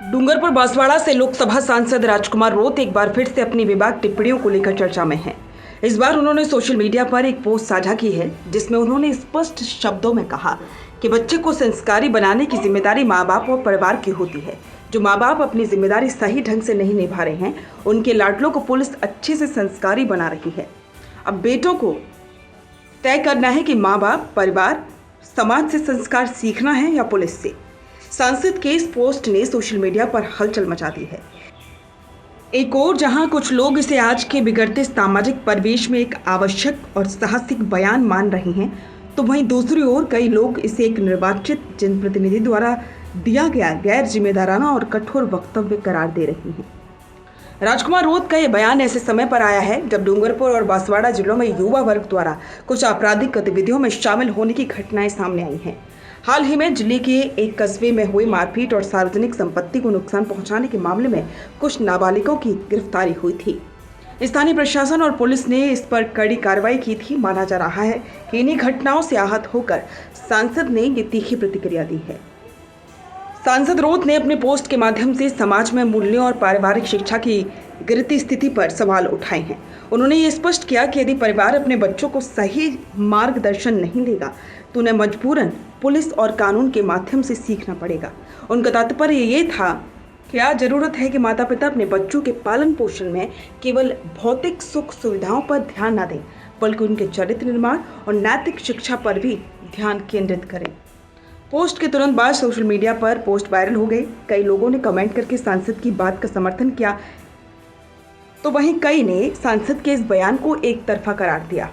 डूंगरपुर बांसवाड़ा से लोकसभा सांसद राजकुमार रोत एक बार फिर से अपनी विवाद टिप्पणियों को लेकर चर्चा में हैं। इस बार उन्होंने सोशल मीडिया पर एक पोस्ट साझा की है जिसमें उन्होंने स्पष्ट शब्दों में कहा कि बच्चे को संस्कारी बनाने की जिम्मेदारी माँ बाप और परिवार की होती है। जो माँ बाप अपनी जिम्मेदारी सही ढंग से नहीं निभा रहे हैं, उनके लाडलों को पुलिस अच्छे से संस्कारी बना रही है। अब बेटों को तय करना है कि माँ बाप, परिवार, समाज से संस्कार सीखना है या पुलिस से। सांसद के इस पोस्ट ने सोशल मीडिया पर हलचल मचा दी है। एक और जहां कुछ लोग इसे आज के बिगड़ते सामाजिक परिवेश में एक आवश्यक और साहसिक बयान मान रहे हैं, तो वहीं दूसरी ओर कई लोग इसे एक निर्वाचित जनप्रतिनिधि द्वारा दिया गया गैर जिम्मेदाराना और कठोर वक्तव्य करार दे रही हैं। राजकुमार रोत का यह बयान ऐसे समय पर आया है जब डूंगरपुर और बांसवाड़ा जिलों में युवा वर्ग द्वारा कुछ आपराधिक गतिविधियों में शामिल होने की घटनाएं सामने आई हैं। हाल ही में जिले के एक कस्बे में हुई मारपीट और सार्वजनिक संपत्ति को नुकसान पहुंचाने के मामले में कुछ नाबालिगों की गिरफ्तारी हुई थी। स्थानीय प्रशासन और पुलिस ने इस पर कड़ी कार्रवाई की थी। माना जा रहा है कि इन्हीं घटनाओं से आहत होकर सांसद ने ये तीखी प्रतिक्रिया दी है। सांसद रोत ने अपने पोस्ट के माध्यम से समाज में मूल्यों और पारिवारिक शिक्षा की गिरती स्थिति पर सवाल उठाए हैं। उन्होंने ये स्पष्ट किया कि यदि परिवार अपने बच्चों को सही मार्गदर्शन नहीं देगा तो उन्हें मजबूरन पुलिस और कानून के माध्यम से सीखना पड़ेगा। उनका तात्पर्य ये था कि क्या जरूरत है कि माता पिता अपने बच्चों के पालन पोषण में केवल भौतिक सुख सुविधाओं पर ध्यान न दें, बल्कि उनके चरित्र निर्माण और नैतिक शिक्षा पर भी ध्यान केंद्रित करें। पोस्ट के तुरंत बाद सोशल मीडिया पर पोस्ट वायरल हो गई। कई लोगों ने कमेंट करके सांसद की बात का समर्थन किया, तो वहीं कई ने सांसद के इस बयान को एक तरफा करार दिया।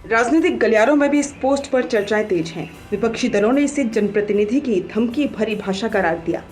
राजनीतिक गलियारों में भी इस पोस्ट पर चर्चाएं तेज हैं। विपक्षी दलों ने इसे जनप्रतिनिधि की धमकी भरी भाषा करार दिया।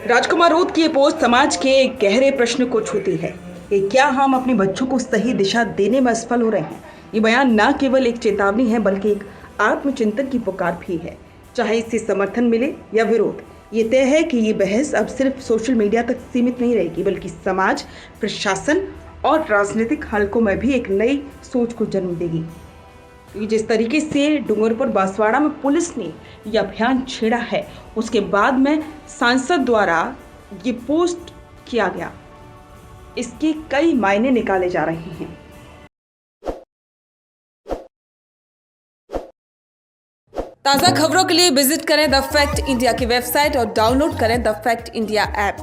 राजकुमार रोत की ये पोस्ट समाज के एक गहरे प्रश्न को छूती है कि क्या हम अपने बच्चों को सही दिशा देने में असफल हो रहे हैं। ये बयान न केवल एक चेतावनी है बल्कि एक आत्मचिंतन की पुकार भी है। चाहे इससे समर्थन मिले या विरोध, ये तय है कि ये बहस अब सिर्फ सोशल मीडिया तक सीमित नहीं रहेगी, बल्कि समाज, प्रशासन और राजनीतिक हलकों में भी एक नई सोच को जन्म देगी। जिस तरीके से डूंगरपुर बांसवाड़ा में पुलिस ने यह अभियान छेड़ा है, उसके बाद में सांसद द्वारा ये पोस्ट किया गया, इसके कई मायने निकाले जा रहे हैं। ताज़ा खबरों के लिए विजिट करें द फैक्ट इंडिया की वेबसाइट और डाउनलोड करें द फैक्ट इंडिया ऐप।